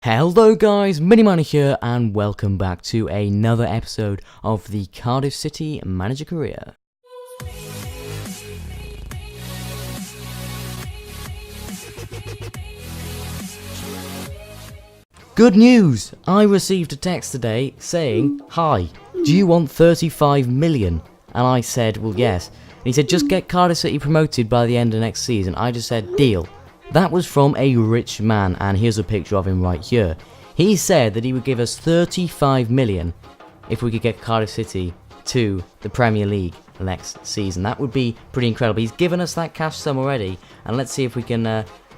Hello guys, MiniMiner here and welcome back to another episode of the Cardiff City Manager Career. Good news! I received a text today saying, "Hi, do you want 35 million?" And I said, well yes. And he said, just get Cardiff City promoted by the end of next season. I just said, deal. That was from a rich man, and here's a picture of him right here. He said that he would give us 35 million if we could get Cardiff City to the Premier League next season. That would be pretty incredible. He's given us that cash sum already, and let's see if we can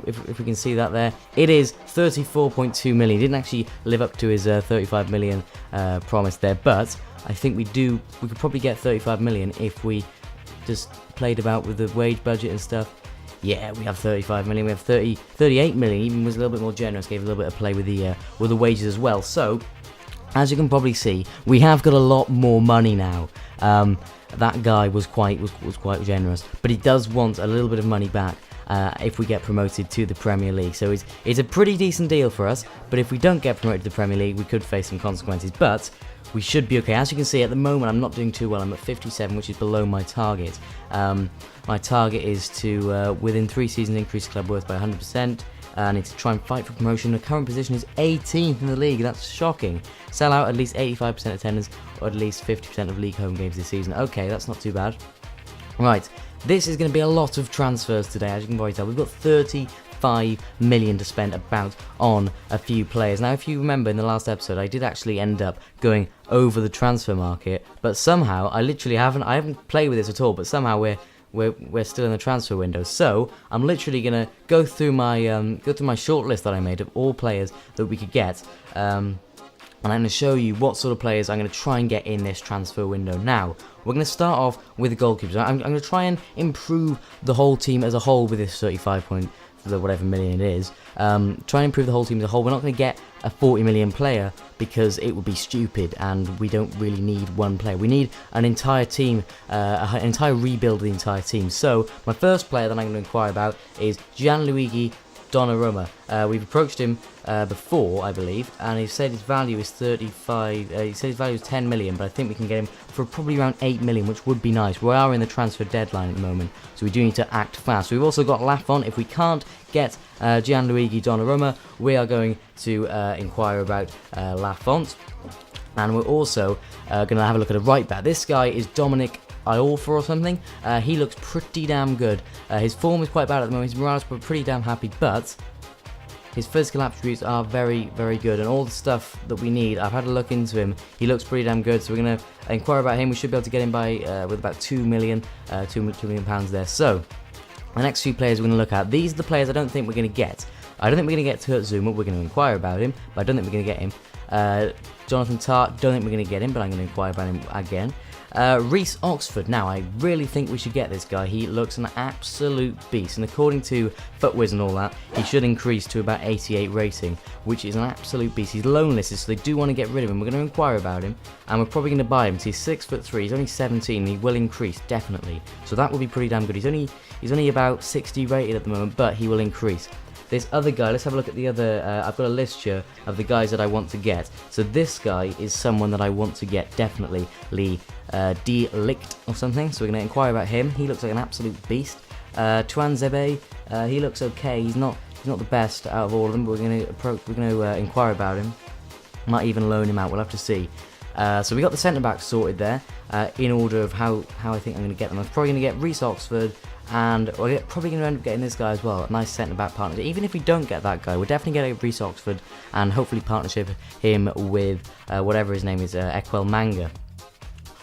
if we can see that there. It is 34.2 million. He didn't actually live up to his 35 million promise there, but I think we could probably get 35 million if we just played about with the wage budget and stuff. Yeah, we have 35 million, we have 38 million, even was a little bit more generous, gave a little bit of play with the wages as well. So, as you can probably see, we have got a lot more money now. That guy was quite generous, but he does want a little bit of money back if we get promoted to the Premier League. So it's a pretty decent deal for us, but if we don't get promoted to the Premier League, we could face some consequences, but we should be okay. As you can see, at the moment, I'm not doing too well. I'm at 57, which is below my target. My target is to, within 3 seasons, increase club worth by 100%. I need to try and fight for promotion. The current position is 18th in the league. That's shocking. Sell out at least 85% attendance, or at least 50% of league home games this season. Okay, that's not too bad. Right, this is going to be a lot of transfers today, as you can probably tell. We've got 35 million to spend about on a few players. Now, if you remember in the last episode, I did actually end up going over the transfer market, but somehow I literally haven't played with this at all. But somehow we're still in the transfer window. So I'm literally gonna go through my short list that I made of all players that we could get. And I'm going to show you what sort of players I'm going to try and get in this transfer window. Now, we're going to start off with the goalkeepers. I'm going to try and improve the whole team as a whole with this 35 whatever million it is. Try and improve the whole team as a whole. We're not going to get a 40 million player because it would be stupid, and we don't really need one player. We need an entire team, an entire rebuild of the entire team. So, my first player that I'm going to inquire about is Gianluigi Donnarumma. We've approached him before, I believe, and he said his value is 35. He said his value is 10 million, but I think we can get him for probably around 8 million, which would be nice. We are in the transfer deadline at the moment, so we do need to act fast. We've also got Lafont. If we can't get Gianluigi Donnarumma, we are going to inquire about Lafont, and we're also going to have a look at a right back. This guy is Dominic Iorfa or something. He looks pretty damn good. His form is quite bad at the moment. His morale is pretty damn happy, but his physical attributes are very, very good, and all the stuff that we need, I've had a look into him. He looks pretty damn good, so we're going to inquire about him. We should be able to get him by with about 2 million pounds there. So the next few players we're going to look at, these are the players I don't think we're going to get. I don't think we're going to get TOTS. We're going to inquire about him, but I don't think we're going to get him. Jonathan Tart, don't think we're going to get him, but I'm going to inquire about him again. Reece Oxford. Now, I really think we should get this guy. He looks an absolute beast, and according to FootWiz and all that, he should increase to about 88 rating, which is an absolute beast. He's loan listed, so they do want to get rid of him. We're going to inquire about him, and we're probably going to buy him. He's 6'3", he's only 17, and he will increase, definitely. So that will be pretty damn good. He's only about 60 rated at the moment, but he will increase. This other guy, let's have a look at the other, I've got a list here of the guys that I want to get. So this guy is someone that I want to get, definitely. Lee De Ligt or something, so we're going to inquire about him. He looks like an absolute beast. Tuan Zebe, he looks okay. He's not the best out of all of them, but we're going to inquire about him. Might even loan him out, we'll have to see. So we got the centre-back sorted there, in order of how I think I'm going to get them. I'm probably going to get Reece Oxford, and we're probably going to end up getting this guy as well, a nice centre-back partner. Even if we don't get that guy, we're definitely getting Reece Oxford, and hopefully partnership him with whatever his name is, Ekwel Manga.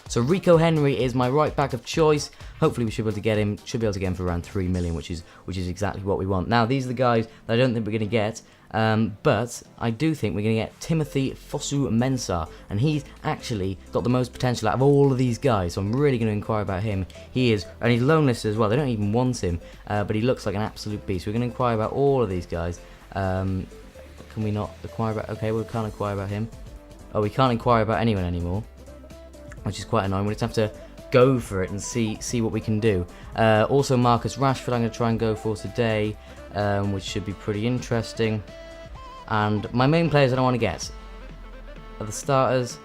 So Rico Henry is my right back of choice. Hopefully we should be able to get him. Should be able to get him for around 3 million, which is exactly what we want. Now these are the guys that I don't think we're going to get. But I do think we're going to get Timothy Fosu-Mensah, and he's actually got the most potential out of all of these guys, so I'm really going to inquire about him. He is, and he's loan listed as well, they don't even want him, but he looks like an absolute beast. We're going to inquire about all of these guys. Can we not inquire about, okay, we can't inquire about him. Oh, we can't inquire about anyone anymore, which is quite annoying. We just have to go for it and see what we can do. Also Marcus Rashford I'm going to try and go for today, which should be pretty interesting. And my main players I don't want to get are the starters,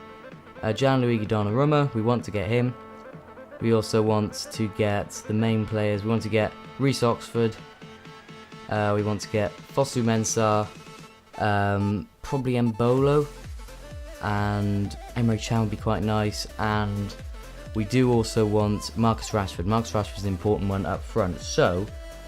Gianluigi Donnarumma, we want to get him. We also want to get the main players, we want to get Reece Oxford, we want to get Fosu Mensah, probably Embolo, and Emre Can would be quite nice, and we do also want Marcus Rashford. Marcus Rashford is an important one up front, so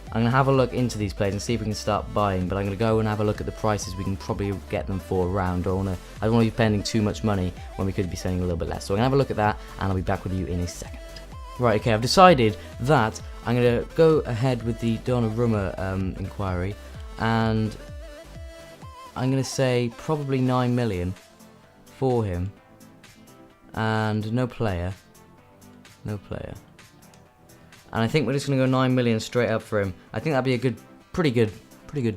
I'm going to have a look into these players and see if we can start buying, but I'm going to go and have a look at the prices we can probably get them for around. I don't want to be spending too much money when we could be spending a little bit less. So I'm going to have a look at that, and I'll be back with you in a second. Right, okay, I've decided that I'm going to go ahead with the Donnarumma inquiry, and I'm going to say probably 9 million for him, and no player. And I think we're just going to go 9 million straight up for him. I think that'd be a pretty good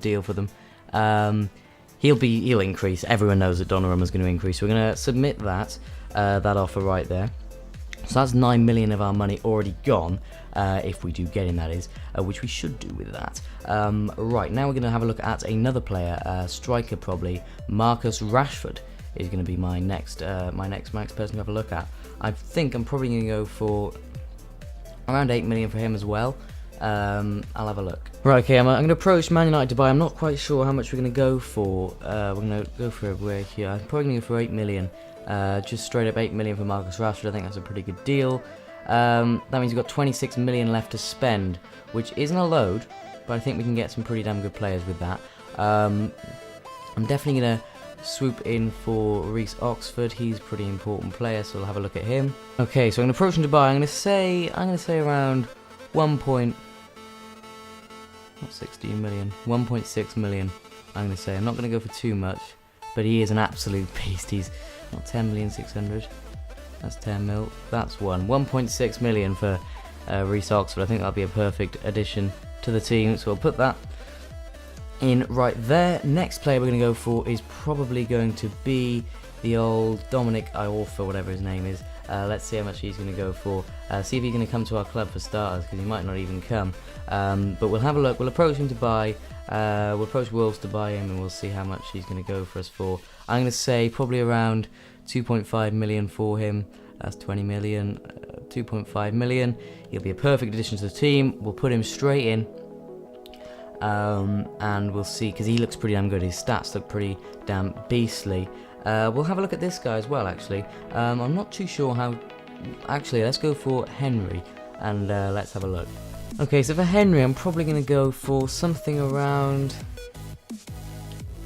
deal for them. He'll increase. Everyone knows that Donnarumma's going to increase. So we're going to submit that offer right there. So that's 9 million of our money already gone, if we do get in, that is, which we should do with that. Right, now we're going to have a look at another player, striker probably. Marcus Rashford is going to be my next person to have a look at. I think I'm probably going to go for around 8 million for him as well. I'll have a look. Right, okay, I'm going to approach Man United to buy. I'm not quite sure how much we're going to go for. We're going to go for a here. I'm probably going to go for 8 million. Just straight up 8 million for Marcus Rashford. I think that's a pretty good deal. That means we've got 26 million left to spend, which isn't a load, but I think we can get some pretty damn good players with that. I'm definitely going to swoop in for Reece Oxford. He's a pretty important player, so we'll have a look at him. Okay, so I'm going to approach him to buy. I'm going to say around 1.16 million. 1.6 million. I'm going to say. I'm not going to go for too much, but he is an absolute beast. He's not 10,600,000. That's 10 mil. That's 1.6 million for Reece Oxford. I think that'll be a perfect addition to the team. So we'll put that in right there. Next player we're going to go for is probably going to be the old Dominic Iorfa, whatever his name is. Let's see how much he's going to go for. See if he's going to come to our club for starters, because he might not even come. But we'll have a look. We'll approach him to buy. We'll approach Wolves to buy him, and we'll see how much he's going to go for us for. I'm going to say probably around 2.5 million for him. That's 20 million. 2.5 million. He'll be a perfect addition to the team. We'll put him straight in. And we'll see, because he looks pretty damn good. His stats look pretty damn beastly. We'll have a look at this guy as well, actually. I'm not too sure how. Actually, let's go for Henry, and let's have a look. Okay, so for Henry, I'm probably going to go for something around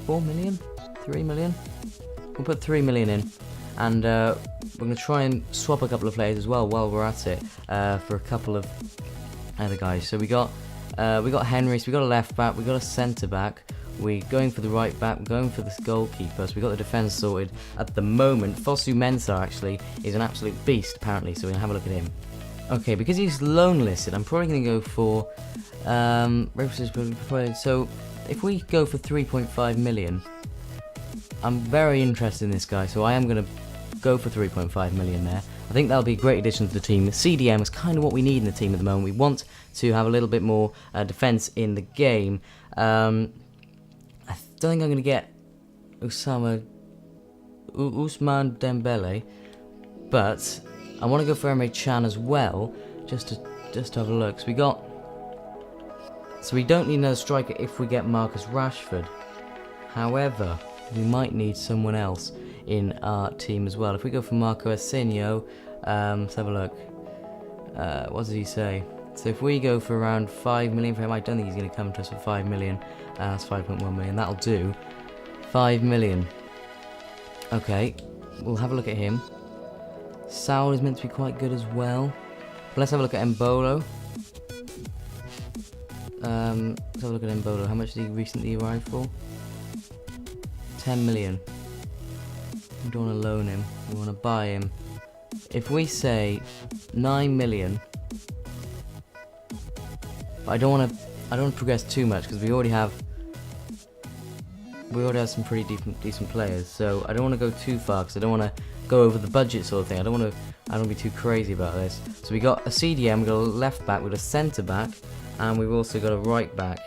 4 million, 3 million. We'll put 3 million in, and we're going to try and swap a couple of players as well while we're at it, for a couple of other guys. So we got Henry, so we got a left back, we got a centre back, we're going for the right back, we're going for this goalkeeper, so we got the defence sorted at the moment. Fosu Mensah actually is an absolute beast apparently, so we're gonna have a look at him. Okay, because he's loan listed, I'm probably gonna go for so if we go for 3.5 million, I'm very interested in this guy, so I am gonna go for 3.5 million there. I think that'll be a great addition to the team. The CDM is kind of what we need in the team at the moment. We want to have a little bit more defence in the game. I don't think I'm going to get Ousmane Dembele, but I want to go for Emre Can as well, just to have a look. So we don't need another striker if we get Marcus Rashford. However, we might need someone else in our team as well. If we go for Marco Asensio, let's have a look. What does he say? So if we go for around 5 million for him, I don't think he's going to come to us for 5 million. That's 5.1 million. That'll do. 5 million. Okay, we'll have a look at him. Saul is meant to be quite good as well. But let's have a look at Embolo. Let's have a look at Embolo. How much did he recently arrive for? 10 million. We don't want to loan him. We want to buy him. If we say 9 million, but I don't want to progress too much because we already have some pretty decent players. So I don't want to go too far because I don't want to go over the budget sort of thing. I don't want to be too crazy about this. So we got a CDM, we got a left back, we got a centre back, and we've also got a right back.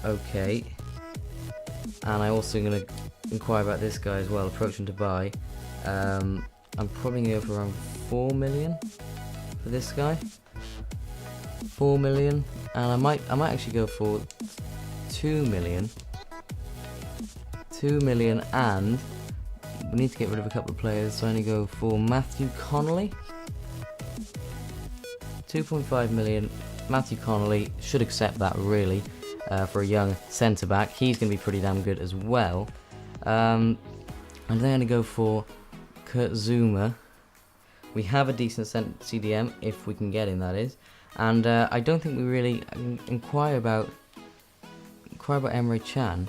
Okay. and I'm also going to inquire about this guy as well, approach him to buy. I'm probably going to go for around 4 million for this guy. 4 million, and I might actually go for 2 million. 2 million, and we need to get rid of a couple of players, so I only go for Matthew Connolly. 2.5 million. Matthew Connolly should accept that, really, for a young centre back. He's going to be pretty damn good as well. And then I'm going to go for Kurt Zuma. We have a decent CDM if we can get him, that is. And I don't think we really inquire about Emre Can,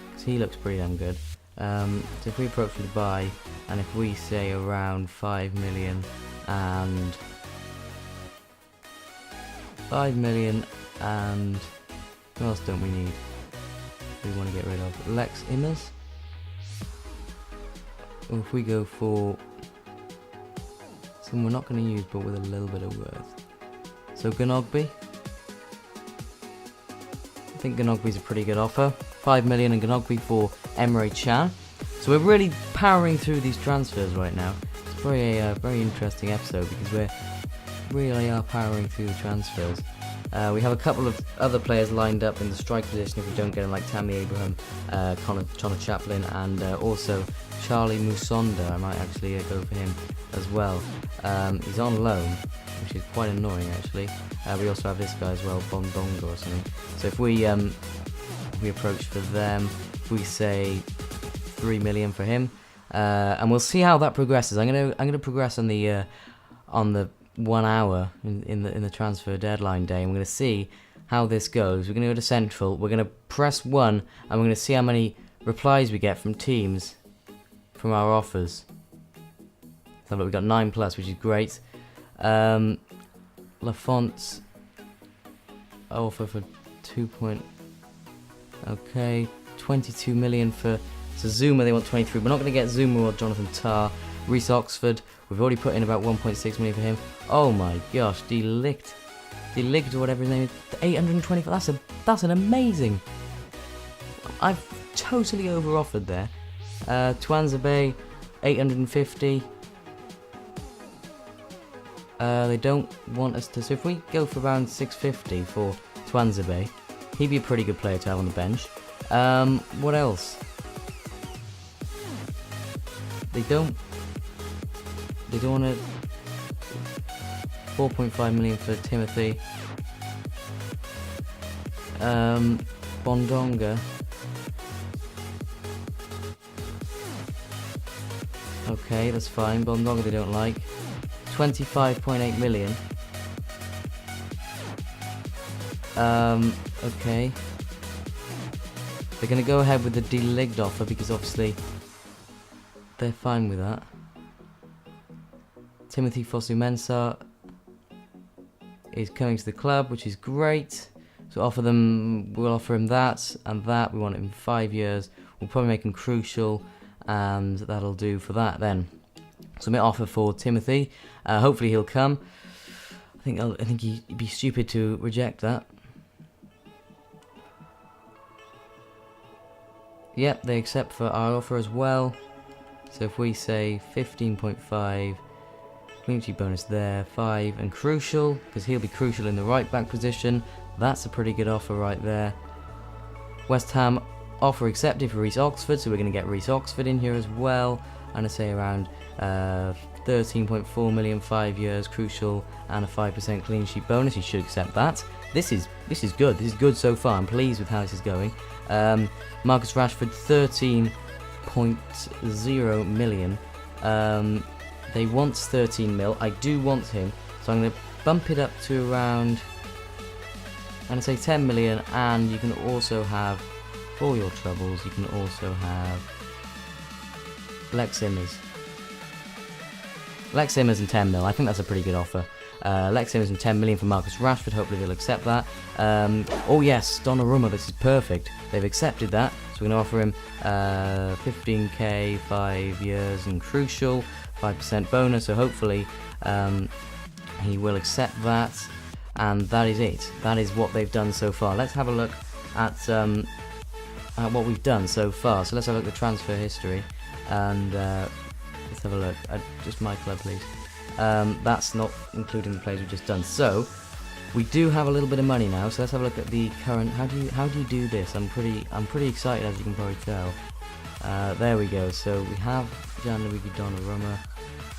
because he looks pretty damn good. So if we approach with a buy, and if we say around 5 million and 5 million, and what else don't we need? We want to get rid of Lex Immers. Or if we go for someone we're not going to use, but with a little bit of worth. So Gnogby. I think Gnogby's a pretty good offer. 5 million and Gnogby for Emre Can. So we're really powering through these transfers right now. It's very very interesting episode because we're really are powering through the transfers. We have a couple of other players lined up in the strike position if we don't get them, like Tammy Abraham, Connor Chaplin, and also Charlie Musonda. I might actually go for him as well. He's on loan, which is quite annoying actually. We also have this guy as well, Bondonga or something. So if we approach for them, we say 3 million for him, and we'll see how that progresses. I'm gonna progress on the 1 hour in the transfer deadline day, and we're gonna see how this goes. We're gonna go to Central. We're gonna press 1, and we're gonna see how many replies we get from teams from our offers. So look, we got 9+, which is great. Lafont's offer for 22 million for Zuma. They want 23. We're not going to get Zuma or Jonathan Tarr. Reece Oxford, we've already put in about 1.6 million for him. Oh my gosh, Delict or whatever his name is, 825. That's an amazing. I've totally over offered there. Twanzebe, 850. They don't want us to, so if we go for around 650 for Twanzebe, he'd be a pretty good player to have on the bench. What else? They don't want to. 4.5 million for Timothy. Bondonga. Okay, that's fine. Bondonga they don't like. 25.8 million. Okay. They're going to go ahead with the Delict offer because obviously they're fine with that. Timothy Fosu-Mensah is coming to the club, which is great. So we'll offer him that and that. We want it in 5 years. We'll probably make him crucial, and that'll do for that then. Submit offer for Timothy. Hopefully he'll come. I think he'd be stupid to reject that. Yep, they accept for our offer as well. So if we say 15.5, community bonus there, 5, and crucial, because he'll be crucial in the right back position. That's a pretty good offer right there. West Ham offer accepted for Reece Oxford, so we're going to get Reece Oxford in here as well. And I say around 13.4 million, 5 years, crucial, and a 5% clean sheet bonus. He should accept that. This is good. This is good so far. I'm pleased with how this is going. Marcus Rashford, 13.0 million. They want 13 mil. I do want him, so I'm going to bump it up to around, I'm going to say 10 million. And you can also have, for your troubles, you can also have Lex Immers. Lex Immers and 10 mil. I think that's a pretty good offer. Lex Immers and 10 million for Marcus Rashford. Hopefully they'll accept that. Oh yes, Donnarumma. This is perfect. They've accepted that. So we're going to offer him 15k, 5 years, and crucial, 5% bonus. So hopefully he will accept that. And that is it. That is what they've done so far. Let's have a look at at what we've done so far. So let's have a look at the transfer history, and let's have a look at just my club, please. That's not including the players we've just done. So we do have a little bit of money now. So let's have a look at the current. How do you do this? I'm pretty excited, as you can probably tell. There we go. So we have Gianluigi Donnarumma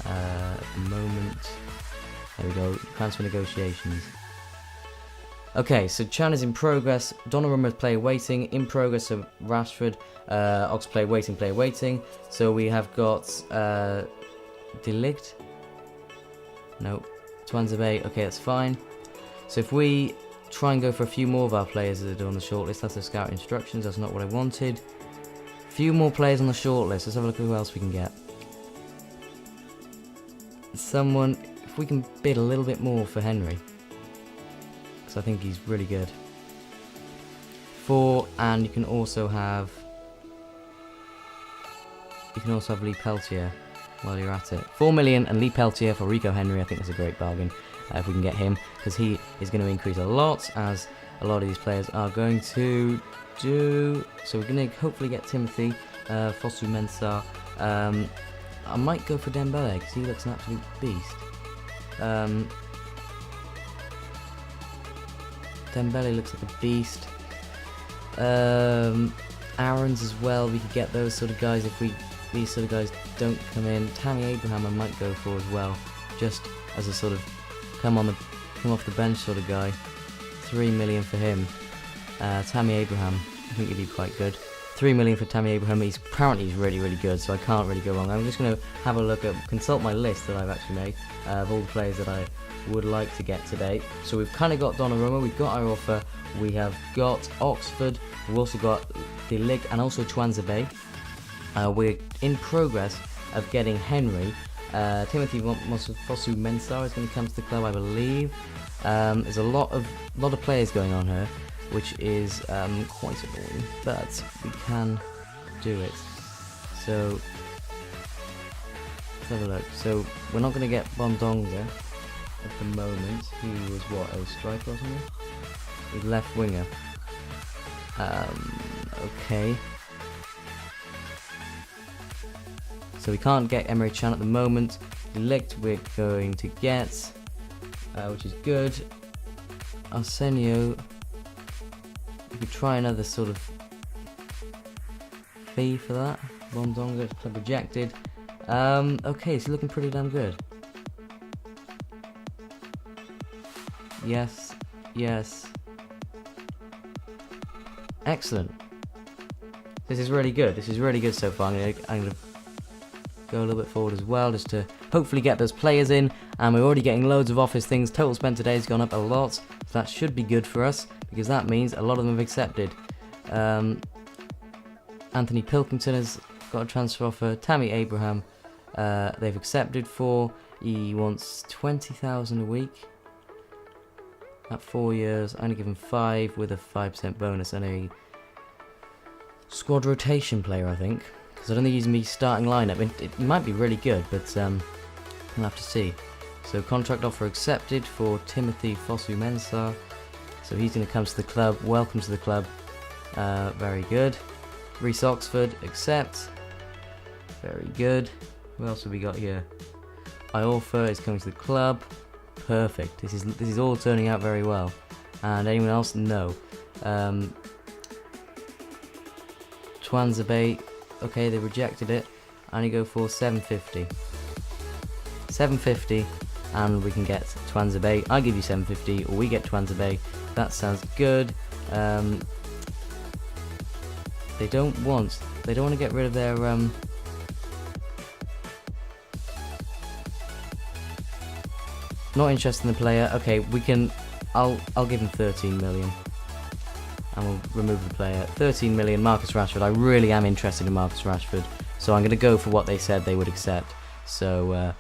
at the moment. There we go. Transfer negotiations. Okay, so Chan is in progress. Donnarumma's player waiting. In progress of Rashford. Ox player waiting. So we have got De Ligt. No. Twanzebe. Okay, that's fine. So if we try and go for a few more of our players that are on the shortlist, that's the scout instructions. That's not what I wanted. A few more players on the shortlist. Let's have a look at who else we can get. Someone, if we can bid a little bit more for Henry, because I think he's really good. And you can also have Lee Peltier while you're at it. 4 million and Lee Peltier for Rico Henry. I think that's a great bargain if we can get him, because he is going to increase a lot, as a lot of these players are going to do. So we're going to hopefully get Timothy Fosu Mensah. I might go for Dembele because he looks an absolute beast. Dembele looks like a beast. Aaron's as well. We could get those sort of guys if these sort of guys don't come in. Tammy Abraham I might go for as well, just as a sort of come off the bench sort of guy. 3 million for him. Tammy Abraham, I think he'd be quite good. 3 million for Tammy Abraham. He's really, really good, so I can't really go wrong. I'm just going to have a look at, consult my list that I've actually made of all the players that I would like to get today. So we've kind of got Donnarumma, we've got our offer, we have got Oxford, we've also got De Ligt and also Twanzebe. We're in progress of getting Henry. Timothy Fosu Mensah is going to come to the club, I believe. There's a lot of players going on here, which is quite annoying, but we can do it. So let's have a look. So we're not going to get Bondonga at the moment. He was what, a striker or something? He's left winger. Okay. So we can't get Emery Chan at the moment. De Ligt we're going to get, which is good. Arsenio. We could try another sort of fee for that. Bondonga, club rejected. Okay, so looking pretty damn good. Yes. Excellent. This is really good. This is really good so far. I'm gonna go a little bit forward as well, just to hopefully get those players in. And we're already getting loads of office things. Total spent today has gone up a lot, so that should be good for us, because that means a lot of them have accepted. Anthony Pilkington has got a transfer offer. Tammy Abraham, they've accepted for. He wants 20,000 a week at 4 years. I only give him 5 with a 5% bonus and a squad rotation player, I think. Because I don't think he's going to be starting lineup. It might be really good, but we'll have to see. So contract offer accepted for Timothy Fosu Mensah. So he's going to come to the club. Welcome to the club. Very good. Reece Oxford, accept. Very good. Who else have we got here? Iorfa is coming to the club. Perfect. This is all turning out very well. And anyone else? No. Twanzebe. Okay, they rejected it. I only go for 750. 750, and we can get Twanzebe. I give you 750, or we get Twanzebe. That sounds good. They don't want to get rid of their not interested in the player. Okay, we can. I'll give him 13 million. And we'll remove the player. 13 million, Marcus Rashford. I really am interested in Marcus Rashford, so I'm going to go for what they said they would accept. So,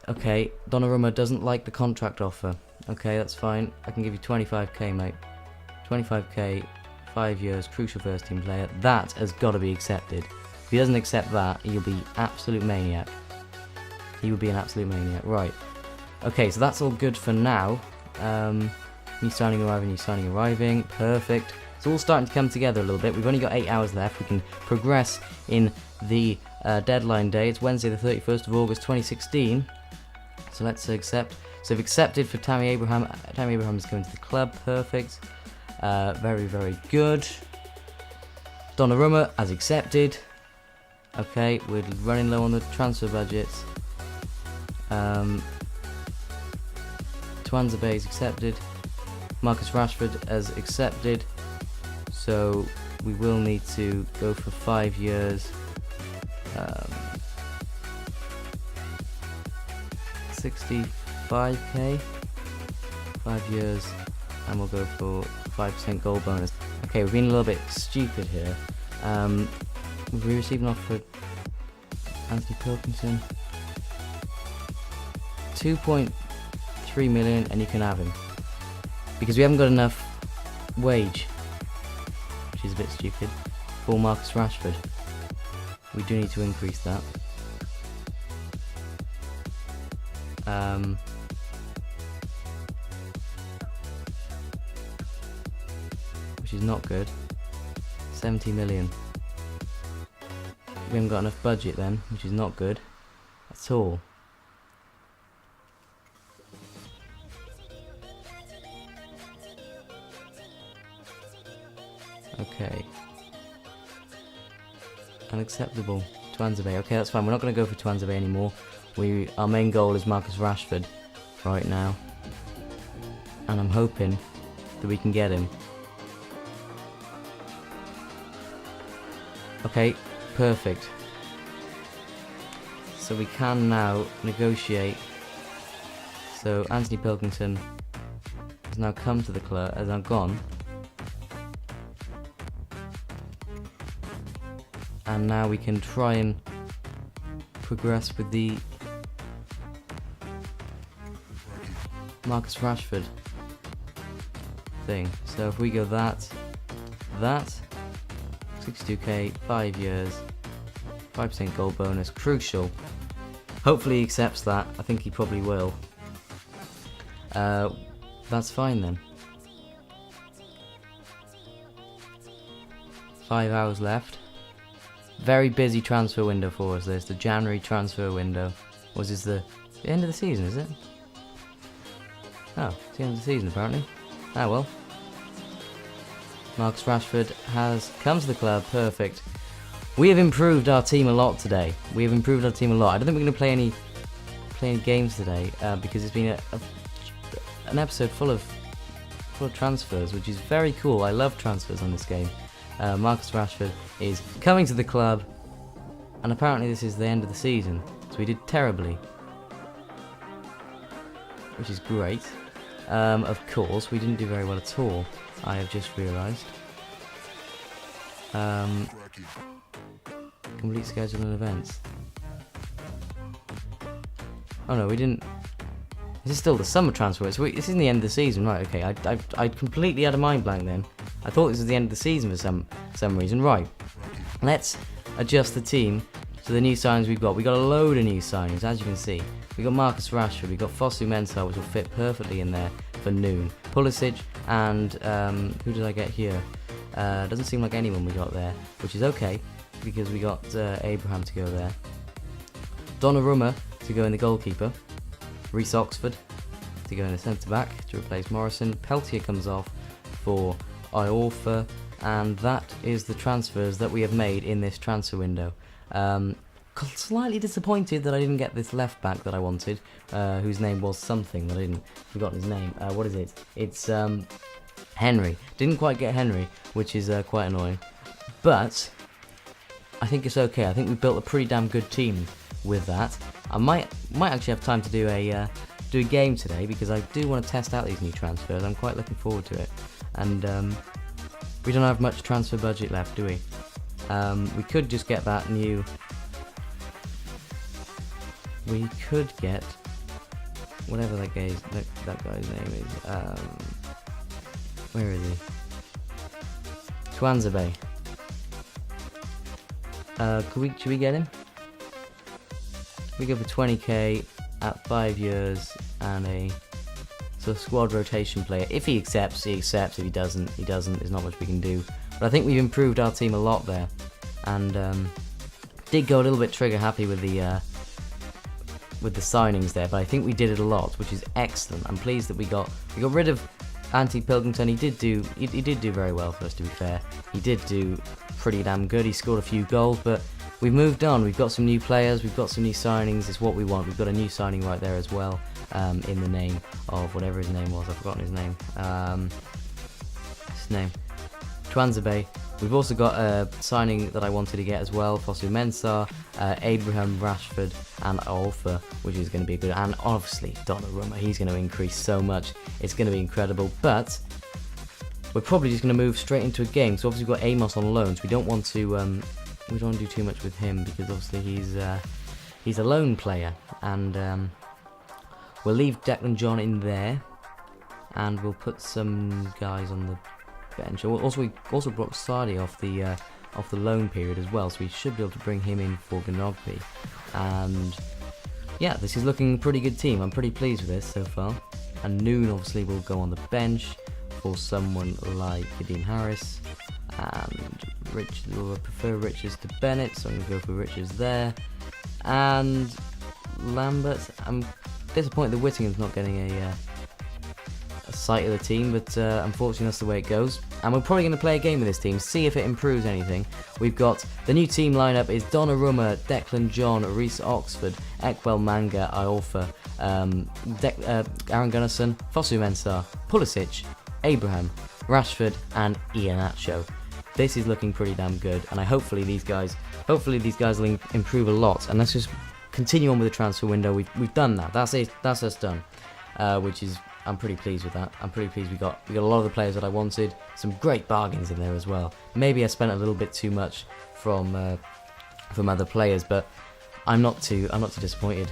okay, Donnarumma doesn't like the contract offer. Okay, that's fine. I can give you 25k, mate. 25k, 5 years, crucial first team player. That has got to be accepted. If he doesn't accept that, he'll be absolute maniac. He would be an absolute maniac. Right. Okay, so that's all good for now. New signing arriving, new signing arriving. Perfect. It's all starting to come together a little bit. We've only got 8 hours left. We can progress in the deadline day. It's Wednesday the 31st of August 2016. So let's accept. So we've accepted for Tammy Abraham. Tammy Abraham is going to the club. Perfect. Very, very good. Donnarumma has accepted. Okay, we're running low on the transfer budgets. Tuanzebe is accepted. Marcus Rashford has accepted. So we will need to go for 5 years. 65k. 5 years, and we'll go for 5% goal bonus. Okay, we've been a little bit stupid here. We received an offer for Anthony Pilkington. 2.3 million, and you can have him. Because we haven't got enough wage, which is a bit stupid, for Marcus Rashford. We do need to increase that. Which is not good. 70 million. We haven't got enough budget then, which is not good at all. Okay. Unacceptable. Tuanzebe. Okay, that's fine. We're not going to go for Tuanzebe anymore. Our main goal is Marcus Rashford right now. And I'm hoping that we can get him. Okay, perfect. So we can now negotiate. So Anthony Pilkington has now come to the club, has now gone. And now we can try and progress with the Marcus Rashford thing. So if we go that, 62k, 5 years, 5% goal bonus, crucial. Hopefully he accepts that. I think he probably will. That's fine then. 5 hours left. Very busy transfer window for us. There's the January transfer window. Was this the end of the season, is it? Oh, it's the end of the season apparently. Ah well. Marcus Rashford has come to the club. Perfect. We have improved our team a lot today. I don't think we're going to play any games today because it's been an episode full of transfers, which is very cool. I love transfers on this game. Marcus Rashford is coming to the club, and apparently this is the end of the season, so we did terribly, which is great. Of course, we didn't do very well at all, I have just realised. Complete schedule and events. Oh no, we didn't. This is still the summer transfer, so this isn't the end of the season, right? Okay, I completely had a mind blank then. I thought this was the end of the season for some reason. Right, let's adjust the team to the new signings we've got. We got a load of new signings, as you can see. We got Marcus Rashford, we got Fosu Mensah, which will fit perfectly in there for noon. Pulisic and who did I get here? Doesn't seem like anyone we got there, which is okay because we got Abraham to go there. Donnarumma to go in the goalkeeper. Reece Oxford to go in the centre back to replace Morrison. Peltier comes off for Iorfa, and that is the transfers that we have made in this transfer window. Slightly disappointed that I didn't get this left back that I wanted, whose name was something that I didn't forgotten his name. What is it? It's Henry. Didn't quite get Henry, which is quite annoying, but I think it's okay. I think we built a pretty damn good team with that. I might actually have time to do a game today because I do want to test out these new transfers. I'm quite looking forward to it, and we don't have much transfer budget left, do we? We could just get that new. We could get whatever that guy's name is. Where is he? Tuanzebe. Should we get him? We go for 20k at 5 years and a So a squad rotation player. If he accepts, he accepts. If he doesn't, he doesn't. There's not much we can do. But I think we've improved our team a lot there. And did go a little bit trigger happy with the signings there, but I think we did it a lot, which is excellent. I'm pleased that we got rid of Anti-Pilkington. He did do very well for us, to be fair. He did do pretty damn good. He scored a few goals, but we've moved on. We've got some new players, we've got some new signings. It's what we want. We've got a new signing right there as well, in the name of whatever his name was. I've forgotten his name. Twanzebe. We've also got a signing that I wanted to get as well, Fosu Mensah, Abraham, Rashford, and Alpha, which is going to be good. And obviously, Donnarumma, he's going to increase so much. It's going to be incredible. But we're probably just going to move straight into a game. So obviously we've got Amos on loans. We don't want to do too much with him because obviously he's a loan player. And we'll leave Declan John in there, and we'll put some guys on the bench. We also brought Sardi off the loan period as well, so we should be able to bring him in for Gnogby. And yeah, this is looking a pretty good team. I'm pretty pleased with this so far. And Noon obviously will go on the bench for someone like Kadeem Harris, and Rich will prefer Richards to Bennett, so I'm going to go for Richards there. And Lambert, I'm disappointed that Whittingham's not getting a sight of the team, but unfortunately that's the way it goes. And we're probably going to play a game with this team, see if it improves anything. We've got the new team lineup is Donnarumma, Declan John, Reece Oxford, Ekwel Manga, Iorfa, Aaron Gunnarsson, Fosu Mensah, Pulisic, Abraham, Rashford, and Iheanacho. This is looking pretty damn good, and hopefully these guys will improve a lot. And let's just continue on with the transfer window. We've done that. That's it. That's us done. Which is, I'm pretty pleased with that. I'm pretty pleased we got a lot of the players that I wanted. Some great bargains in there as well. Maybe I spent a little bit too much from other players, but I'm not too disappointed.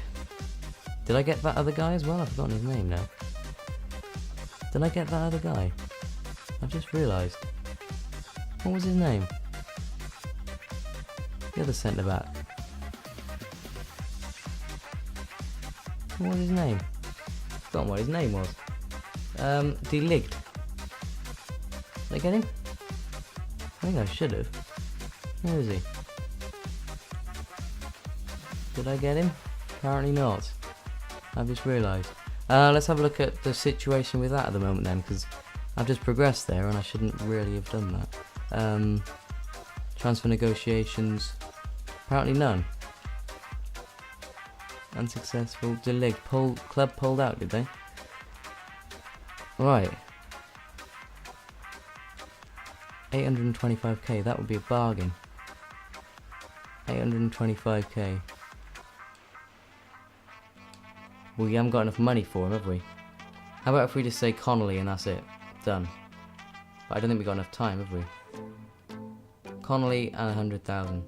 Did I get that other guy as well? I've forgotten his name now. Did I get that other guy? I've just realised. What was his name? The other centre back. What was his name? Forgotten what his name was. De Ligt. Did I get him? I think I should have. Where is he? Did I get him? Apparently not. I've just realised. Let's have a look at the situation with that at the moment then, because I've just progressed there and I shouldn't really have done that. Transfer negotiations. Apparently none. Unsuccessful. De Ligt. Club pulled out, did they? Right. 825k, that would be a bargain. 825k. We haven't got enough money for him, have we? How about if we just say Connolly and that's it? Done. But I don't think we've got enough time, have we? Connolly and 100,000.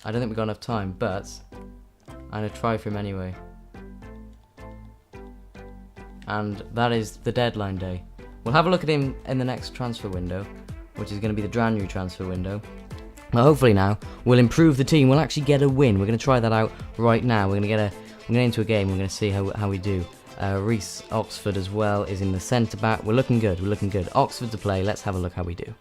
I don't think we've got enough time, but I'm going to try for him anyway. And that is the deadline day. We'll have a look at him in the next transfer window, which is going to be the January transfer window. Well, hopefully now we'll improve the team. We'll actually get a win. We're going to try that out right now. We're going to get into a game. We're going to see how we do. Reece Oxford as well is in the centre back. We're looking good. We're looking good. Oxford to play. Let's have a look how we do.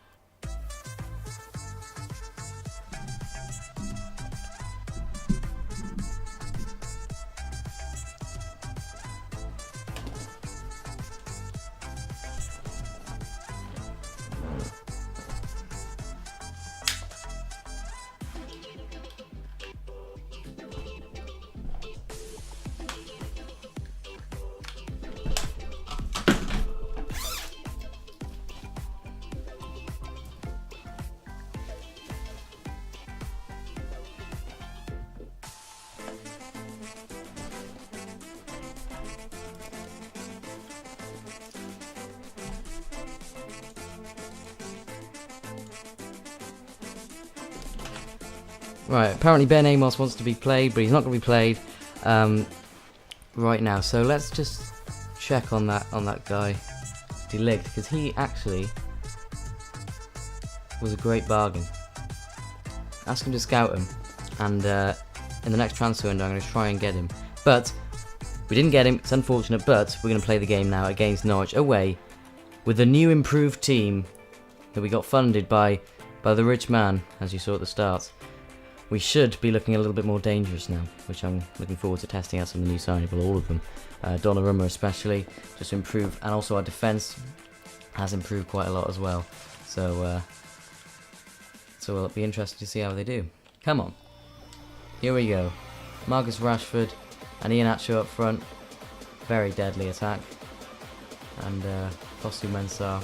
Right, apparently Ben Amos wants to be played, but he's not going to be played right now. So let's just check on that guy, De Ligt, because he actually was a great bargain. Ask him to scout him, and in the next transfer window, I'm going to try and get him. But we didn't get him. It's unfortunate, but we're going to play the game now against Norwich away with the new improved team that we got funded by the rich man, as you saw at the start. We should be looking a little bit more dangerous now, which I'm looking forward to testing out some of the new signings, well, all of them. Donnarumma especially, just to improve, and also our defence has improved quite a lot as well. So it'll be interesting to see how they do. Come on. Here we go. Marcus Rashford and Iheanacho up front. Very deadly attack. And Fosu Mensah,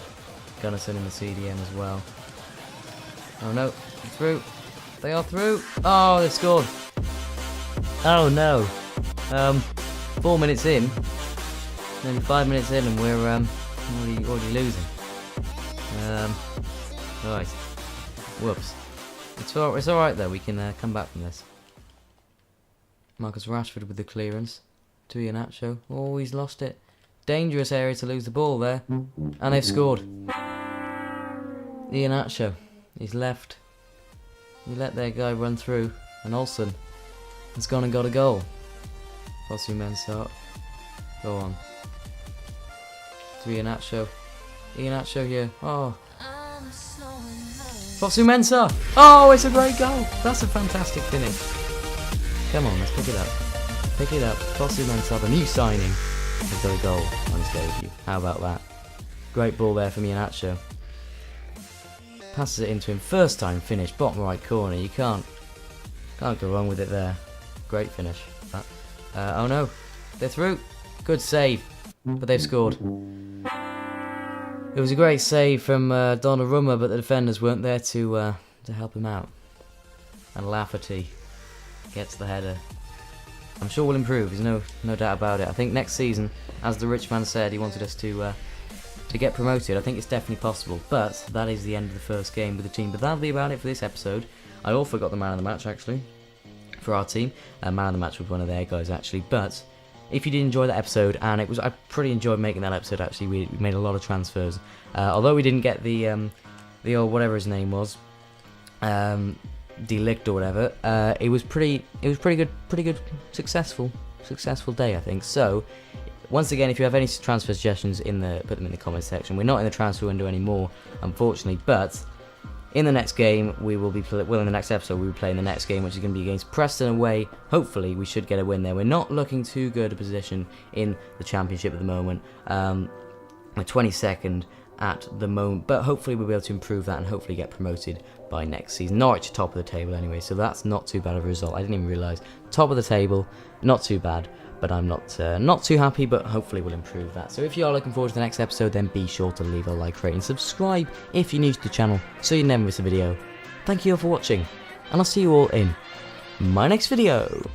Gunnarsson in the CDM as well. Oh no, they're through. They are through. Oh, they scored. Oh no. 4 minutes in. Maybe 5 minutes in and we're already losing. Right. Whoops. It's alright though, we can come back from this. Marcus Rashford with the clearance to Iheanacho. Oh, he's lost it. Dangerous area to lose the ball there. And they've scored. Iheanacho. He's left. He let their guy run through. And Olsen has gone and got a goal. Fosu Mensah. Go on. To Iheanacho. Iheanacho here. Oh. Fosu Mensah. Oh, it's a great goal. That's a fantastic finish. Come on, let's pick it up. Pick it up. Fosu Mensah, the new signing, has got a goal on his debut. How about that? Great ball there from Iheanacho. Passes it into him. First time finish. Bottom right corner. You can't go wrong with it there. Great finish. Oh no. They're through. Good save. But they've scored. It was a great save from Donnarumma, but the defenders weren't there to help him out. And Lafferty gets the header. I'm sure we'll improve, there's no doubt about it. I think next season, as the rich man said, he wanted us to get promoted. I think it's definitely possible, but that is the end of the first game with the team. But that'll be about it for this episode. I also got the man of the match, actually, for our team. Man of the match with one of their guys, actually. But if you did enjoy that episode, and I pretty enjoyed making that episode, actually. We made a lot of transfers. Although we didn't get the old whatever his name was, Delict or whatever, it was pretty good, successful day, I think. So once again, if you have any transfer suggestions, put them in the comment section. We're not in the transfer window anymore, unfortunately, but in the next game in the next episode we'll be playing the next game, which is going to be against Preston away. Hopefully we should get a win there. We're not looking too good a position in the championship at the moment. We're 22nd at the moment, but hopefully we'll be able to improve that and hopefully get promoted by next season. Norwich top of the table anyway, so that's not too bad of a result. I didn't even realise. Top of the table, not too bad, but I'm not too happy, but hopefully we'll improve that. So if you are looking forward to the next episode, then be sure to leave a like, rate and subscribe if you're new to the channel so you never miss a video. Thank you all for watching, and I'll see you all in my next video.